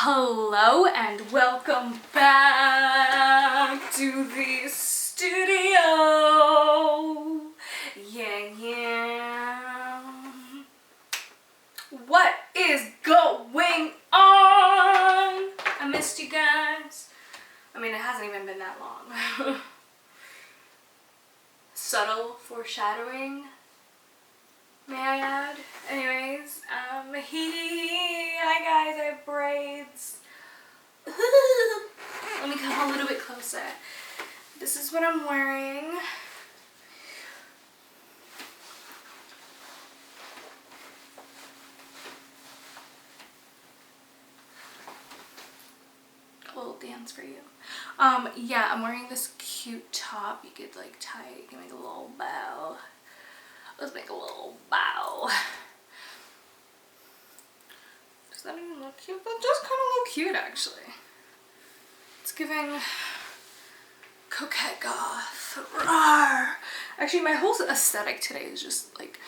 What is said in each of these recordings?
Hello and welcome back to the studio. Yeah. What is going on? I missed you guys. I mean, it hasn't even been that long. Subtle foreshadowing, may I add? Anyways, hi guys, I have braids. Let me come a little bit closer. This is what I'm wearing. A little dance for you. Yeah, I'm wearing this cute top. You could like tie it, you can make a little bow. Let's make a little bow. Does that even look cute? That does kind of look cute, actually. It's giving coquette goth. Rawr. Actually, my whole aesthetic today is just like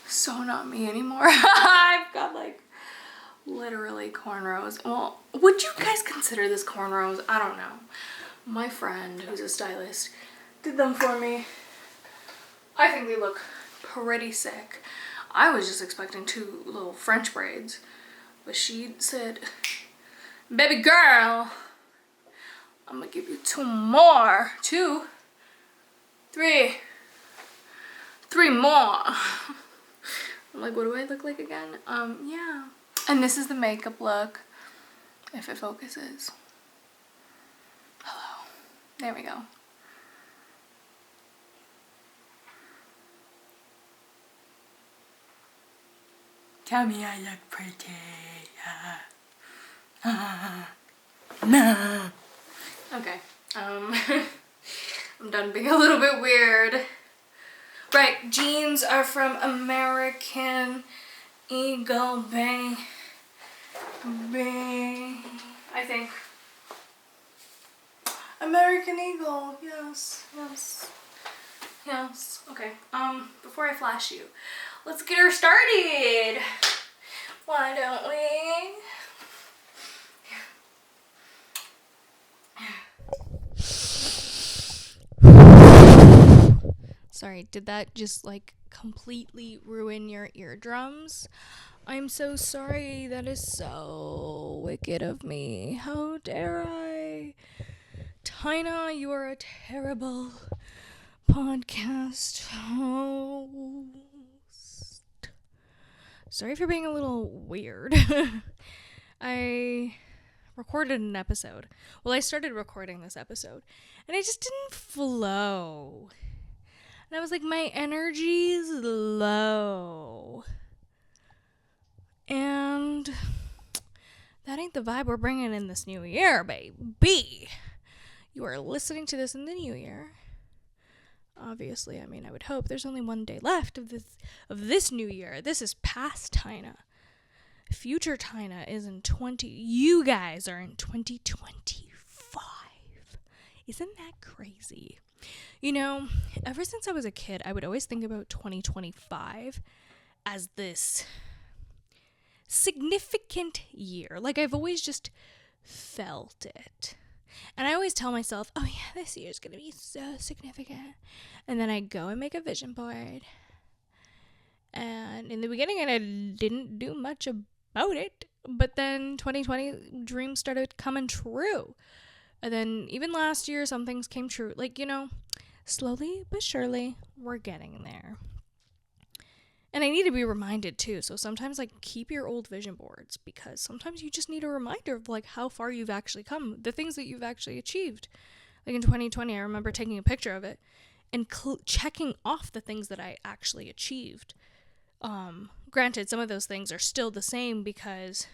so not me anymore. I've got like literally cornrows. Well, would you guys consider this cornrows? I don't know. My friend, who's a stylist, did them for me. I think they look pretty sick. I was just expecting two little French braids, but she said, baby girl, I'm gonna give you two more. Three more. I'm like, what do I look like again? Yeah. And this is the makeup look, if it focuses. Hello. There we go. Tell me I look pretty. No. Okay. I'm done being a little bit weird. Right, jeans are from American Eagle Bay. I think. American Eagle, yes. Okay, before I flash you, let's get her started. Why don't we? Sorry, did that just like completely ruin your eardrums? I'm so sorry. That is so wicked of me. How dare I? Tina, you are a terrible podcast host. Sorry for being a little weird. I recorded an episode. Well, I started recording this episode, and it just didn't flow. And I was like, my energy's low. And that ain't the vibe we're bringing in this new year, baby. You are listening to this in the new year. Obviously, I mean, I would hope there's only one day left of this new year. This is past Tina. Future Tina is in you guys are in 2025. Isn't that crazy? You know, ever since I was a kid, I would always think about 2025 as this significant year. Like, I've always just felt it. And I always tell myself, oh yeah, this year's gonna be so significant. And then I go and make a vision board. And in the beginning, I didn't do much about it. But then 2020 dreams started coming true. And then even last year, some things came true. Like, you know, slowly but surely, we're getting there. And I need to be reminded too. So sometimes like keep your old vision boards, because sometimes you just need a reminder of like how far you've actually come, the things that you've actually achieved. Like in 2020, I remember taking a picture of it and checking off the things that I actually achieved. Granted, some of those things are still the same because,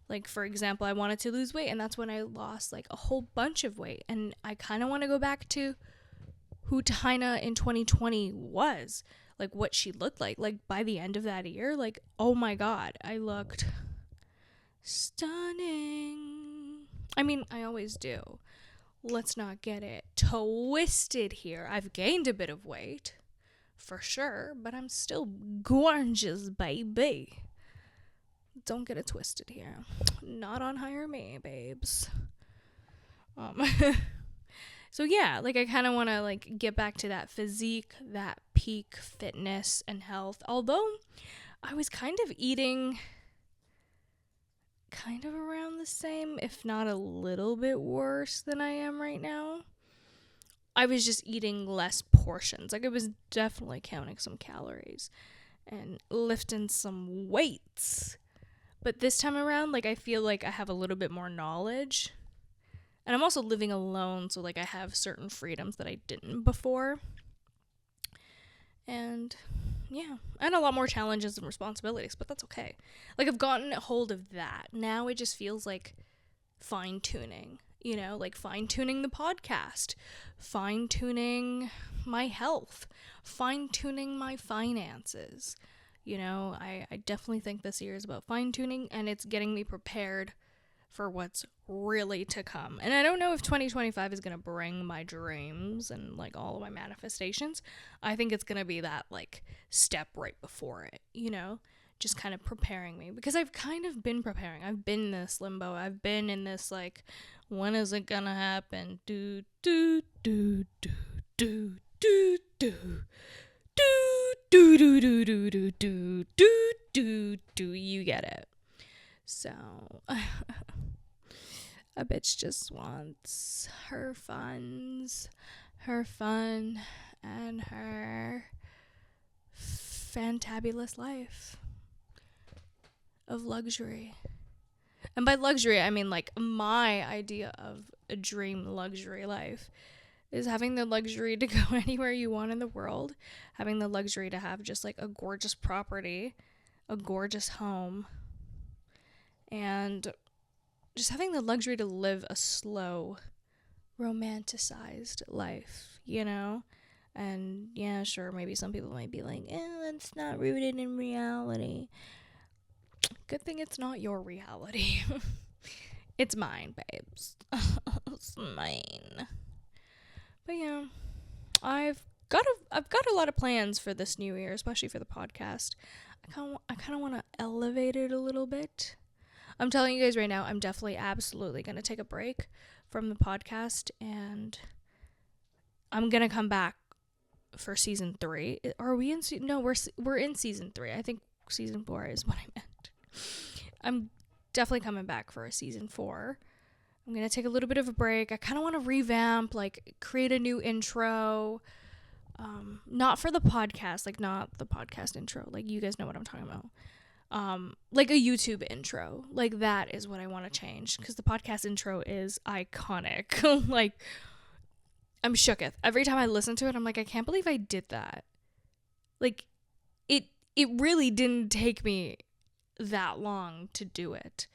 like, for example, I wanted to lose weight, and that's when I lost like a whole bunch of weight. And I kind of want to go back to who Tina in 2020 was. Like, what she looked like. Like, by the end of that year, like, oh my God, I looked stunning. I mean, I always do. Let's not get it twisted here. I've gained a bit of weight, for sure, but I'm still gorgeous, baby. don't get it twisted here. Not on Hire Me, babes. So yeah, like I kind of want to like get back to that physique, that peak fitness and health. Although I was kind of eating kind of around the same, if not a little bit worse than I am right now. I was just eating less portions. Like I was definitely counting some calories and lifting some weights. But this time around, like I feel like I have a little bit more knowledge. And I'm also living alone, so like I have certain freedoms that I didn't before. And yeah, and a lot more challenges and responsibilities, but that's okay. Like I've gotten a hold of that. Now it just feels like fine-tuning, you know, like fine-tuning the podcast, fine-tuning my health, fine-tuning my finances. You know, I definitely think this year is about fine-tuning, and it's getting me prepared for what's really to come. And I don't know if 2025 is going to bring my dreams and like all of my manifestations. I think it's going to be that like step right before it, you know, just kind of preparing me, because I've kind of been preparing. I've been in this limbo. I've been in this like, when is it going to happen? Do, do, do, do, do, do, do. Do do do do do do do do do, you get it. So a bitch just wants her funds, her fun, and her fantabulous life of luxury. And by luxury, I mean like my idea of a dream luxury life is having the luxury to go anywhere you want in the world, having the luxury to have just like a gorgeous property, a gorgeous home, and just having the luxury to live a slow, romanticized life, you know? And yeah, sure, maybe some people might be like, that's not rooted in reality. Good thing it's not your reality. It's mine, babes. It's mine. But yeah, I've got a lot of plans for this new year, especially for the podcast. I kind of want to elevate it a little bit. I'm telling you guys right now, I'm definitely absolutely going to take a break from the podcast, and I'm going to come back for season 3. Are we in no, we're in season 3. I think season 4 is what I meant. I'm definitely coming back for a season 4. I'm going to take a little bit of a break. I kind of want to revamp, like create a new intro. Not for the podcast, like not the podcast intro. Like you guys know what I'm talking about. Like a YouTube intro. Like that is what I want to change, because the podcast intro is iconic. Like I'm shooketh. Every time I listen to it, I'm like, I can't believe I did that. Like it really didn't take me that long to do it.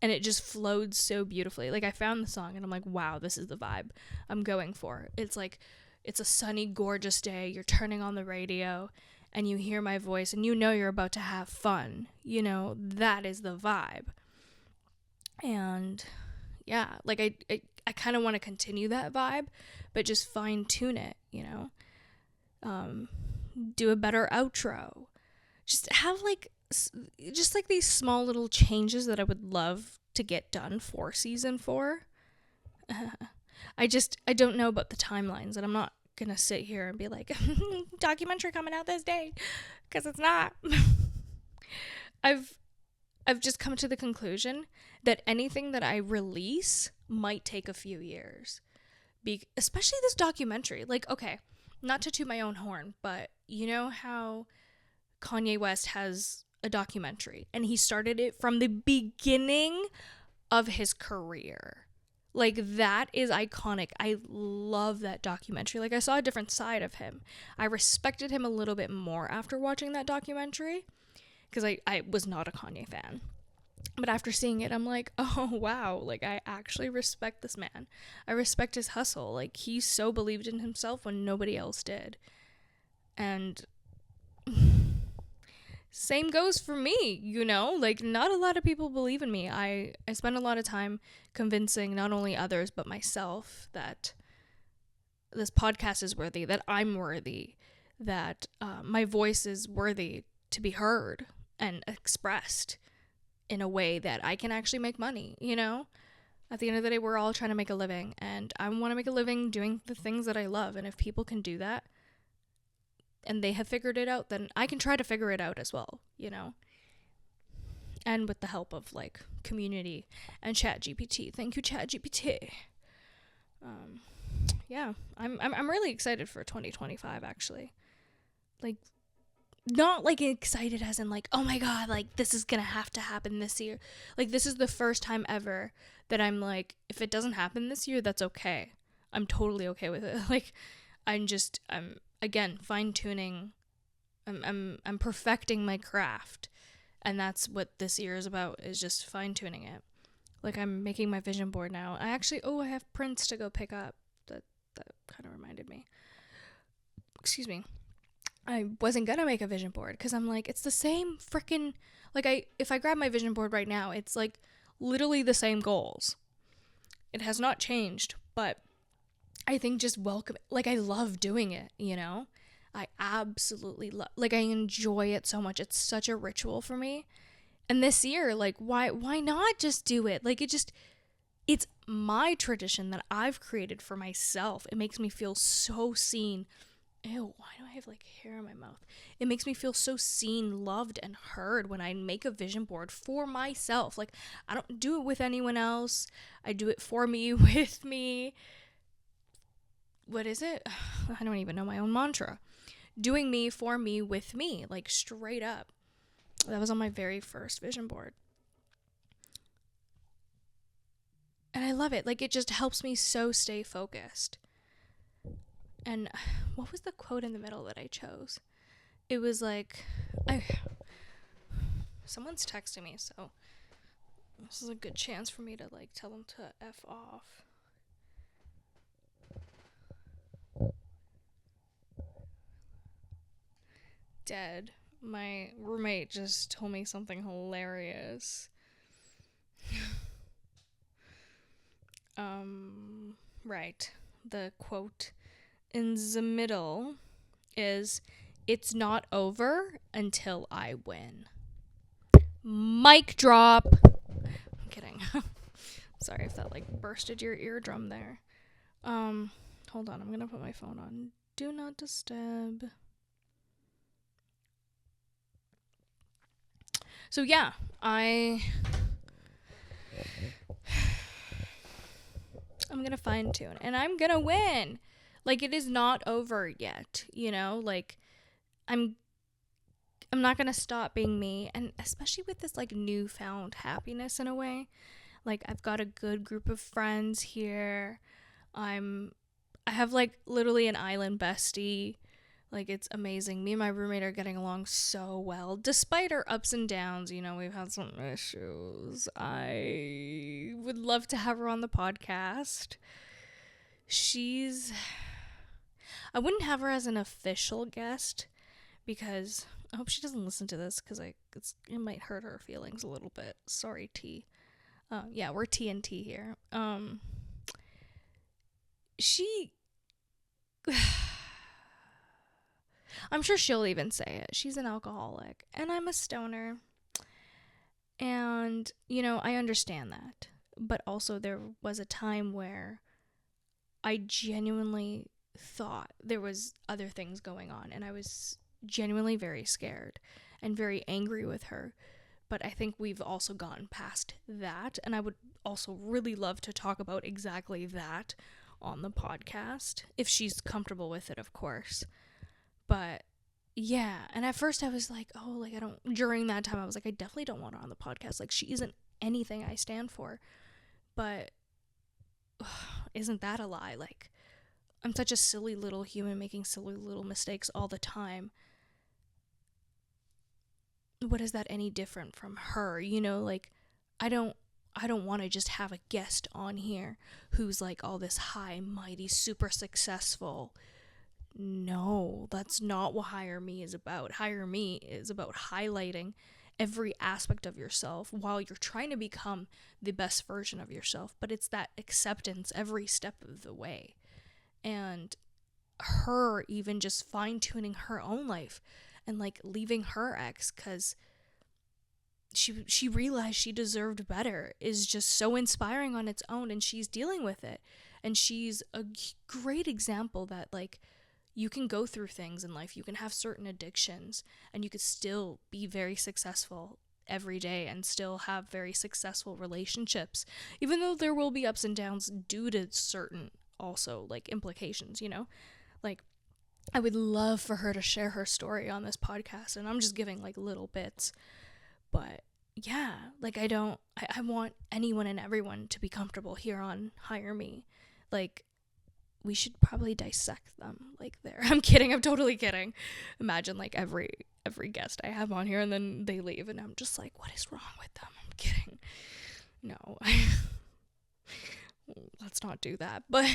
And it just flowed so beautifully. Like I found the song and I'm like, wow, this is the vibe I'm going for. It's like, it's a sunny, gorgeous day. You're turning on the radio and you hear my voice and you know you're about to have fun. You know, that is the vibe. And yeah, like I kind of want to continue that vibe, but just fine tune it, you know? Do a better outro. Just have like these small little changes that I would love to get done for season 4. I don't know about the timelines, and I'm not gonna sit here and be like, documentary coming out this day, because it's not. I've just come to the conclusion that anything that I release might take a few years, especially this documentary. Like, okay, not to toot my own horn, but you know how Kanye West has a documentary, and he started it from the beginning of his career. Like, that is iconic. I love that documentary. Like, I saw a different side of him. I respected him a little bit more after watching that documentary, because I was not a Kanye fan. But after seeing it, I'm like, oh, wow. Like, I actually respect this man. I respect his hustle. Like, he so believed in himself when nobody else did. And same goes for me, you know? Like, not a lot of people believe in me. I spend a lot of time convincing not only others, but myself that this podcast is worthy, that I'm worthy, that my voice is worthy to be heard and expressed in a way that I can actually make money, you know? At the end of the day, we're all trying to make a living, and I want to make a living doing the things that I love. And if people can do that and they have figured it out, then I can try to figure it out as well, you know? And with the help of like community and ChatGPT. Thank you, ChatGPT. Yeah, I'm really excited for 2025 actually. Like, not like excited as in like, oh my god, like this is gonna have to happen this year. Like, this is the first time ever that I'm like, if it doesn't happen this year, that's okay. I'm totally okay with it. Like, I'm again fine tuning. I'm perfecting my craft, and that's what this year is about, is just fine tuning it. Like, I'm making my vision board now. I have prints to go pick up. That kind of reminded me. Excuse me. I wasn't gonna make a vision board because I'm like, it's the same freaking, like, if I grab my vision board right now, it's like literally the same goals. It has not changed, but I think just welcome, like, I love doing it, you know? I absolutely love, like, I enjoy it so much. It's such a ritual for me. And this year, like, why not just do it? Like, it's my tradition that I've created for myself. It makes me feel so seen. Ew, why do I have like hair in my mouth? It makes me feel so seen, loved, and heard when I make a vision board for myself. Like, I don't do it with anyone else. I do it for me, with me. What is it? I don't even know my own mantra. Doing me, for me, with me. Like, straight up. That was on my very first vision board. And I love it. Like, it just helps me so stay focused. And what was the quote in the middle that I chose? It was like, someone's texting me, so this is a good chance for me to like tell them to F off. Dead. My roommate just told me something hilarious. Right. The quote in the middle is, "It's not over until I win." Mic drop. I'm kidding. Sorry if that like bursted your eardrum there. Hold on, I'm gonna put my phone on do not disturb. So yeah, I'm gonna fine tune and I'm gonna win. Like, it is not over yet, you know? Like, I'm not gonna stop being me, and especially with this like newfound happiness in a way. Like, I've got a good group of friends here. I have like literally an island bestie. Like, it's amazing. Me and my roommate are getting along so well, despite our ups and downs. You know, we've had some issues. I would love to have her on the podcast. I wouldn't have her as an official guest because I hope she doesn't listen to this because it might hurt her feelings a little bit. Sorry, T. Yeah, we're TNT here. I'm sure she'll even say it. She's an alcoholic, and I'm a stoner. And, you know, I understand that. But also, there was a time where I genuinely thought there was other things going on, and I was genuinely very scared and very angry with her. But I think we've also gotten past that, and I would also really love to talk about exactly that on the podcast, if she's comfortable with it, of course. But yeah, and at first I was like, oh, like, during that time I was like, I definitely don't want her on the podcast. Like, she isn't anything I stand for. But isn't that a lie? Like, I'm such a silly little human making silly little mistakes all the time. What is that any different from her? You know, like, I don't want to just have a guest on here who's like all this high, mighty, super successful. No, that's not what Hire Me is about. Hire Me is about highlighting every aspect of yourself while you're trying to become the best version of yourself. But it's that acceptance every step of the way. And her even just fine-tuning her own life and like leaving her ex, because she realized she deserved better is just so inspiring on its own, and she's dealing with it. And she's a great example that, like, you can go through things in life, you can have certain addictions, and you could still be very successful every day and still have very successful relationships, even though there will be ups and downs due to certain also like implications, you know? Like, I would love for her to share her story on this podcast, and I'm just giving like little bits. But yeah, like I want anyone and everyone to be comfortable here on Hire Me. Like, we should probably dissect them like there. I'm kidding, I'm totally kidding. Imagine like every guest I have on here and then they leave and I'm just like, what is wrong with them? I'm kidding. No. Let's not do that. But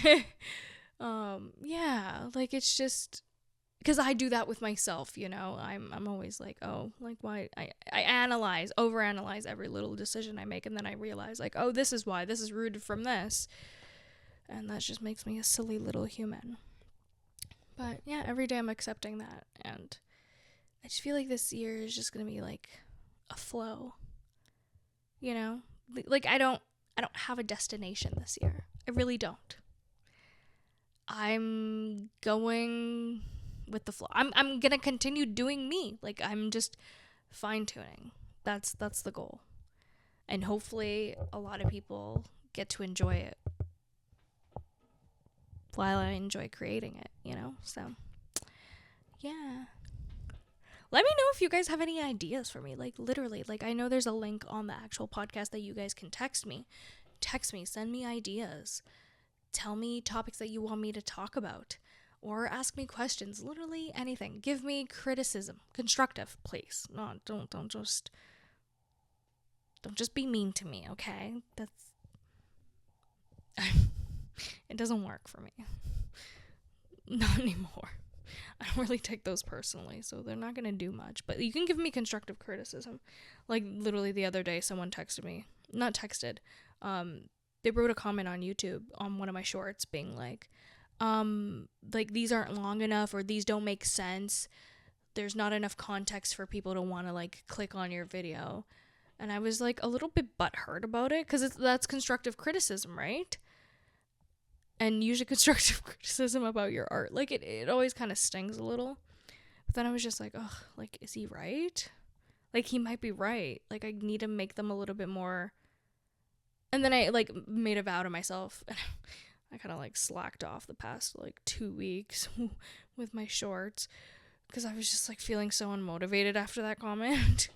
yeah, like, it's just because I do that with myself, you know. I'm always like, oh, like, why I overanalyze every little decision I make, and then I realize like, oh, this is why, this is rooted from this. And that just makes me a silly little human. But yeah, every day I'm accepting that, and I just feel like this year is just gonna be like a flow, you know. Like, I don't have a destination this year. I really don't. I'm going with the flow. I'm gonna continue doing me. Like, I'm just fine tuning. That's the goal, and hopefully a lot of people get to enjoy it while I enjoy creating it, you know? So, yeah. Let me know if you guys have any ideas for me. Like, literally, like, I know there's a link on the actual podcast that you guys can text me. Text me, send me ideas. Tell me topics that you want me to talk about. Or ask me questions. Literally anything. Give me criticism. Constructive, please. No, don't just be mean to me, okay? That's it doesn't work for me. Not anymore. I don't really take those personally, so they're not gonna do much. But you can give me constructive criticism. Like, literally the other day, someone texted me. Not texted. They wrote a comment on YouTube on one of my shorts being like, these aren't long enough, or these don't make sense. There's not enough context for people to want to, like, click on your video. And I was, like, a little bit butthurt about it, because that's constructive criticism, right? And usually constructive criticism about your art, like, it always kind of stings a little. But then I was just like, ugh, like, is he right? Like, he might be right. Like, I need to make them a little bit more. And then I, like, made a vow to myself. I kind of, like, slacked off the past, like, 2 weeks with my shorts, because I was just, like, feeling so unmotivated after that comment.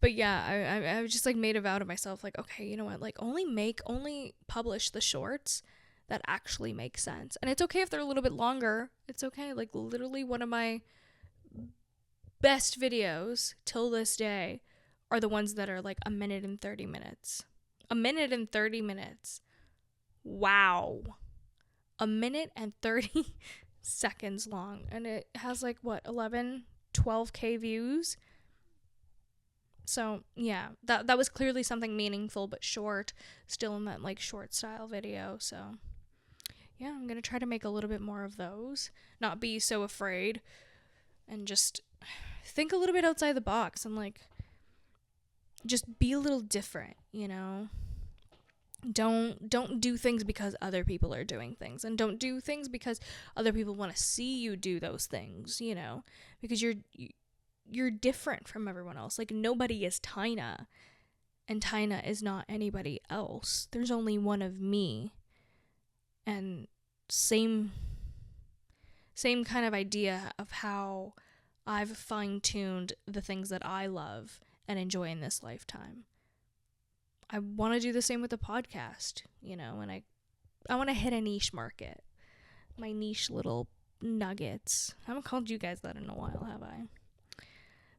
But yeah, I just, like, made a vow to myself, like, okay, you know what, like, only publish the shorts that actually make sense. And it's okay if they're a little bit longer. It's okay. Like, literally one of my best videos till this day are the ones that are like a minute and 30 minutes. A minute and 30 minutes. Wow. A minute and 30 seconds long. And it has like, what, 12K views? So, yeah, that was clearly something meaningful but short, still in that, like, short style video. So, yeah, I'm going to try to make a little bit more of those, not be so afraid, and just think a little bit outside the box, and, like, just be a little different, you know? Don't do things because other people are doing things, and don't do things because other people want to see you do those things, you know? Because you're different from everyone else. Like, nobody is Tina, and Tina is not anybody else. There's only one of me. And same kind of idea of how I've fine-tuned the things that I love and enjoy in this lifetime. I want to do the same with the podcast, you know, and I want to hit a niche market. My niche little nuggets. I haven't called you guys that in a while, have I?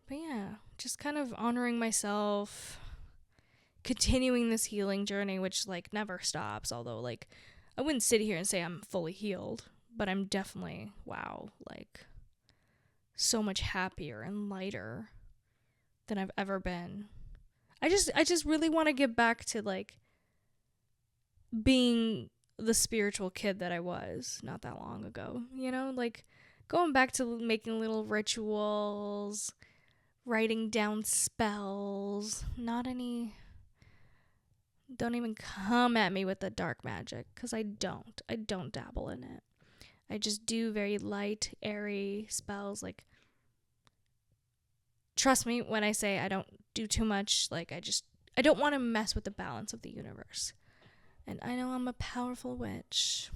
But yeah, just kind of honoring myself, continuing this healing journey, which, like, never stops. Although, like, I wouldn't sit here and say I'm fully healed, but I'm definitely, wow, like, so much happier and lighter than I've ever been. I just really want to get back to, like, being the spiritual kid that I was not that long ago, you know? Like, going back to making little rituals, writing down spells. Not any. Don't even come at me with the dark magic, because I don't. I don't dabble in it. I just do very light, airy spells. Like, trust me when I say I don't do too much. Like, I don't want to mess with the balance of the universe. And I know I'm a powerful witch.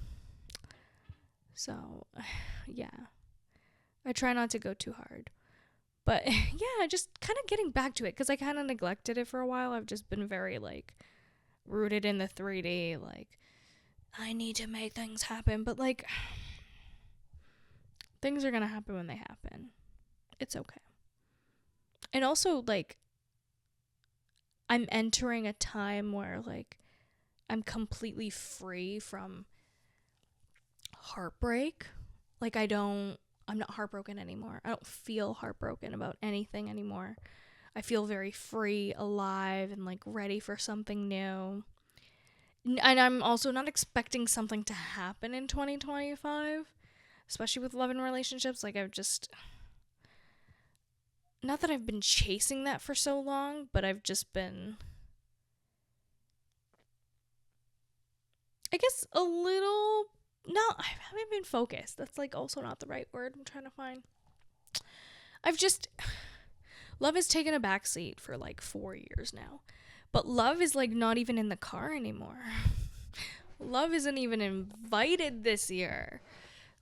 So, yeah. I try not to go too hard. But, yeah, just kind of getting back to it, because I kind of neglected it for a while. I've just been very, like, rooted in the 3D, like, I need to make things happen. But, like, things are going to happen when they happen. It's okay. And also, like, I'm entering a time where, like, I'm completely free from heartbreak. Like, I'm not heartbroken anymore. I don't feel heartbroken about anything anymore. I feel very free, alive, and, like, ready for something new. And I'm also not expecting something to happen in 2025, especially with love and relationships. Like, not that I've been chasing that for so long, but I've just been, I guess, a little, no, I haven't been focused. That's, like, also not the right word I'm trying to find. Love has taken a backseat for, like, 4 years now. But love is, like, not even in the car anymore. Love isn't even invited this year.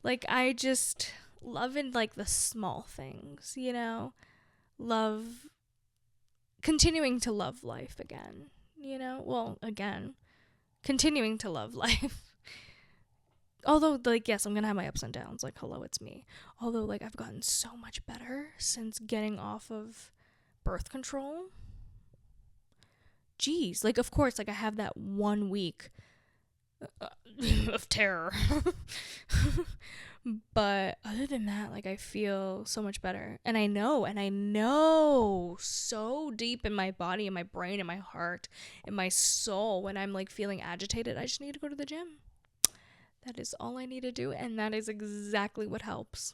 Like, I just love in, like, the small things, you know? Love, continuing to love life again, you know? Well, again, continuing to love life. Although, like, yes, I'm gonna have my ups and downs. Like, hello, it's me. Although, like, I've gotten so much better since getting off of birth control. Jeez, like, of course, like, I have that 1 week of terror. But other than that, like, I feel so much better. And I know so deep in my body, in my brain, in my heart, in my soul, when I'm, like, feeling agitated, I just need to go to the gym. That is all I need to do, and that is exactly what helps.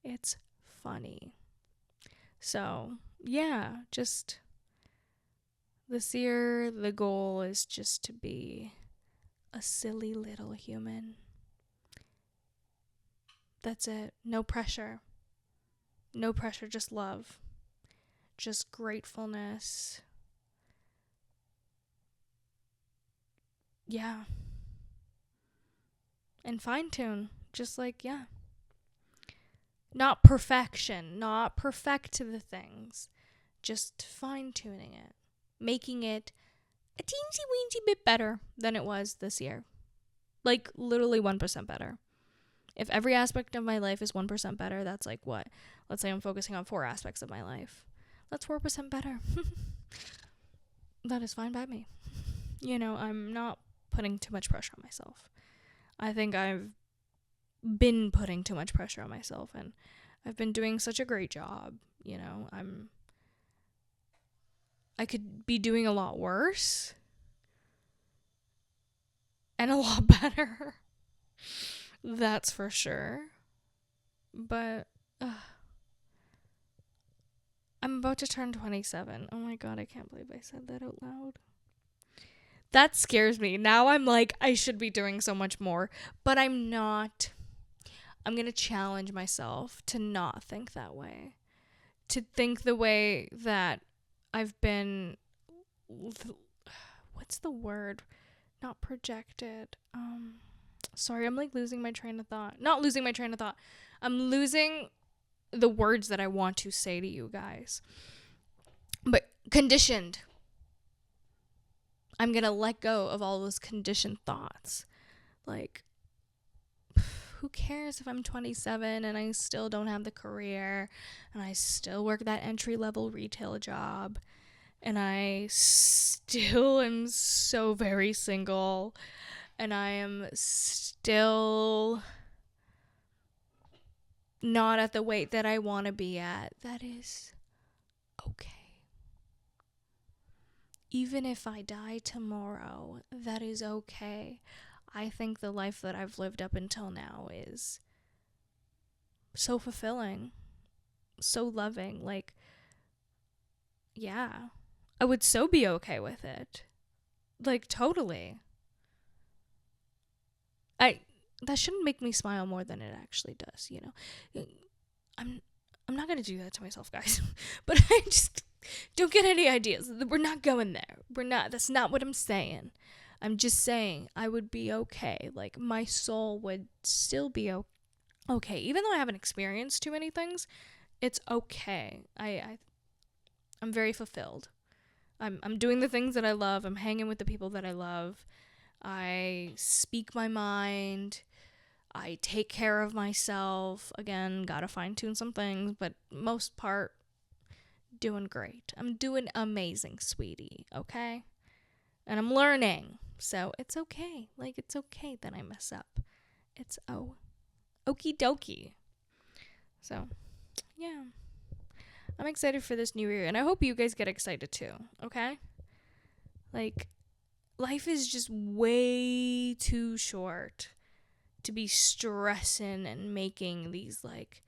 It's funny. So, yeah, just this year, the goal is just to be a silly little human. That's it. No pressure. No pressure, just love. Just gratefulness. Yeah. And fine tune. Just, like, yeah. Not perfection. Not perfect to the things. Just fine tuning it. Making it a teensy weensy bit better than it was this year. Like, literally 1% better. If every aspect of my life is 1% better, that's, like, what? Let's say I'm focusing on 4 aspects of my life. That's 4% better. That is fine by me. You know, I'm not putting too much pressure on myself. I think I've been putting too much pressure on myself, and I've been doing such a great job. You know, I could be doing a lot worse and a lot better. That's for sure. But I'm about to turn 27. Oh my god, I can't believe I said that out loud. That scares me. Now I'm like, I should be doing so much more, but I'm not. I'm going to challenge myself to not think that way. To think the way that I've been, what's the word? Not projected. Sorry, I'm, like, losing my train of thought. Not losing my train of thought. I'm losing the words that I want to say to you guys. But conditioned. I'm going to let go of all those conditioned thoughts. Like, who cares if I'm 27 and I still don't have the career and I still work that entry-level retail job and I still am so very single and I am still not at the weight that I want to be at. That is okay. Even if I die tomorrow, that is okay. I think the life that I've lived up until now is so fulfilling. so loving. Like, yeah, I would so be okay with it. Like, totally. I that shouldn't make me smile more than it actually does, you know. I'm I'm not gonna do that to myself, guys. But I just don't get any ideas. We're not going there. We're not. That's not what I'm saying. I'm just saying I would be okay. Like, my soul would still be okay, even though I haven't experienced too many things. It's okay. I'm very fulfilled. I'm doing the things that I love. I'm hanging with the people that I love. I speak my mind. I take care of myself. Again, gotta fine tune some things, but most part, doing great. I'm doing amazing, sweetie, okay? And I'm learning. So it's okay. Like, it's okay that I mess up. It's okie dokie. So, yeah. I'm excited for this new year, and I hope you guys get excited too, okay? Like, life is just way too short to be stressing and making these, like,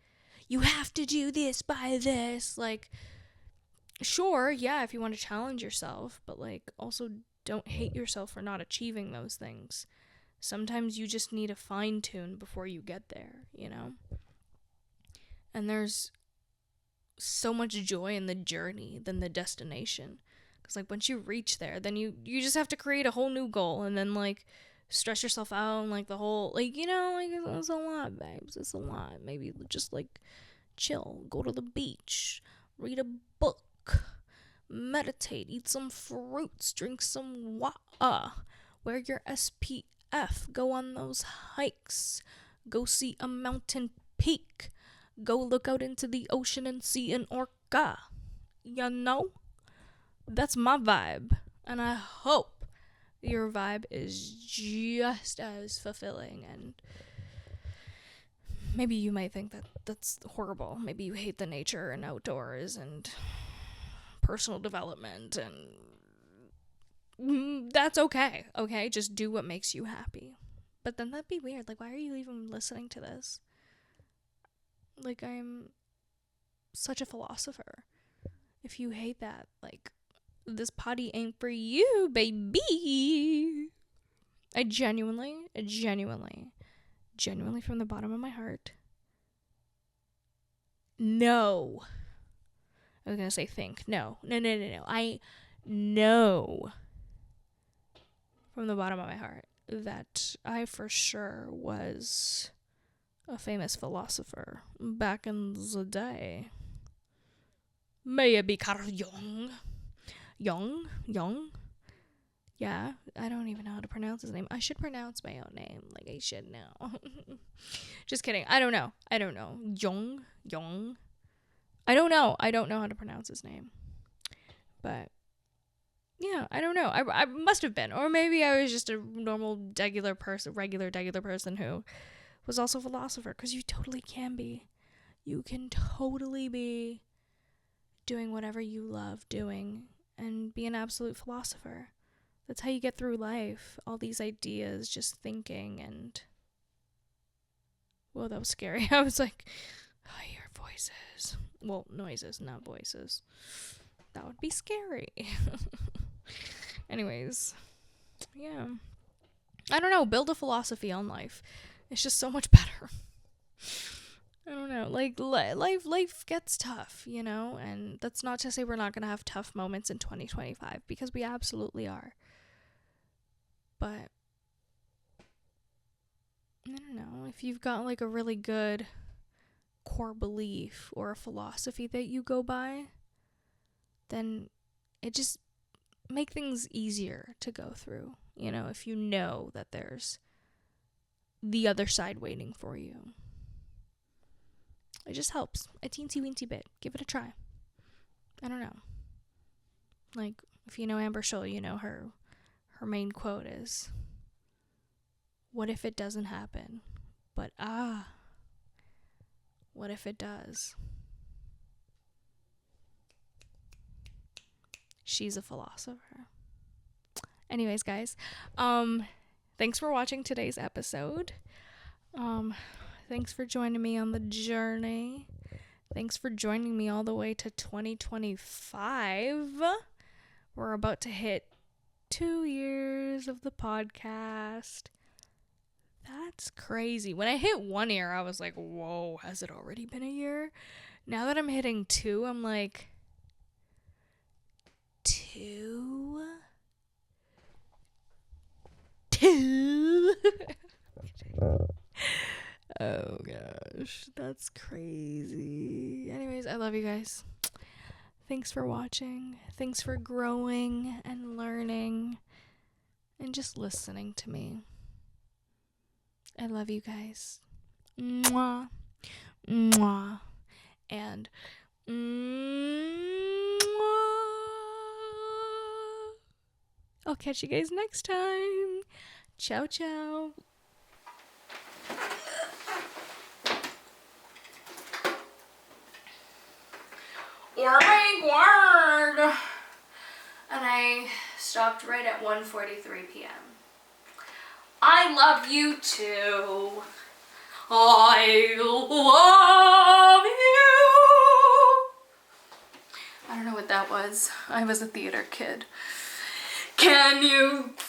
you have to do this by this. Like, sure, yeah, if you want to challenge yourself, but, like, also don't hate yourself for not achieving those things. Sometimes you just need a fine tune before you get there, you know? And there's so much joy in the journey than the destination. Because, like, once you reach there, then you just have to create a whole new goal and then, like, stress yourself out and, like, the whole, like, you know, like, it's a lot, babes. It's a lot. Maybe just, like, chill, go to the beach, read a book, meditate, eat some fruits, drink some water, wear your SPF, go on those hikes, go see a mountain peak, go look out into the ocean and see an orca. You know? That's my vibe. And I hope your vibe is just as fulfilling. And maybe you might think that that's horrible. Maybe you hate the nature and outdoors and personal development. And that's okay. Okay? Just do what makes you happy. But then that'd be weird. Like, why are you even listening to this? Like, I'm such a philosopher. If you hate that, like, this potty ain't for you, baby. I genuinely from the bottom of my heart, no. I was gonna say think. No. I know from the bottom of my heart that I for sure was a famous philosopher back in the day. Maybe Carl Jung. Jung? Yeah, I don't even know how to pronounce his name. I should pronounce my own name. Like, I should know. Just kidding. I don't know. Jung? I don't know. I don't know how to pronounce his name. But, yeah, I don't know. I must have been. Or maybe I was just a normal, regular person who was also a philosopher. Because you totally can be. You can totally be doing whatever you love doing and be an absolute philosopher. That's how you get through life. All these ideas, just thinking, and... Whoa, that was scary. I was like, I hear voices. Well, noises, not voices. That would be scary. Anyways, yeah. I don't know, build a philosophy on life. It's just so much better. I don't know, like, life gets tough, you know? And that's not to say we're not going to have tough moments in 2025, because we absolutely are. But, I don't know, if you've got, like, a really good core belief or a philosophy that you go by, then it just make things easier to go through, you know, if you know that there's the other side waiting for you. It just helps. A teensy-weensy bit. Give it a try. I don't know. Like, if you know Amber Scholl, you know her main quote is, what if it doesn't happen? But what if it does? She's a philosopher. Anyways, guys, thanks for watching today's episode. Thanks for joining me on the journey Thanks for joining me all the way to 2025. We're about to hit 2 years of the podcast. That's crazy. When I hit 1 year, I was like, whoa, has it already been a year? Now that I'm hitting 2, I'm like, 2? 2? Oh gosh, that's crazy. Anyways, I love you guys. Thanks for watching. Thanks for growing and learning and just listening to me. I love you guys. Mwah. Mwah. And mwah. I'll catch you guys next time. Ciao, ciao. Org word. And I stopped right at 1:43 p.m. I love you too. I love you. I don't know what that was. I was a theater kid. Can you tell?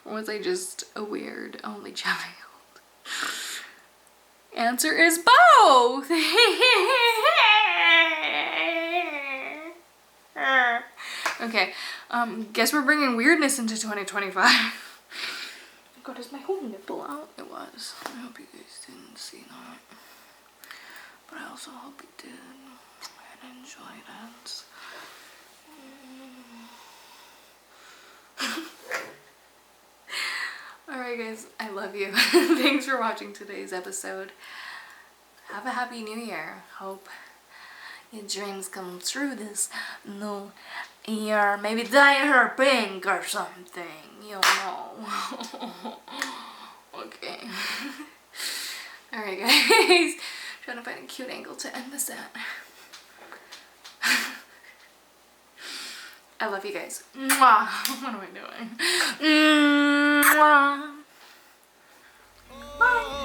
Or was I just a weird only child? Answer is both. Okay, guess we're bringing weirdness into 2025. God, is my whole nipple out? It was. I hope you guys didn't see that. But I also hope you did and enjoyed it. Alright guys, I love you. Thanks for watching today's episode. Have a happy new year. Hope your dreams come true this new year. Maybe dye her pink or something. You know. Okay. Alright guys. Trying to find a cute angle to end this at. I love you guys. Mwah. What am I doing? Mwah. Bye.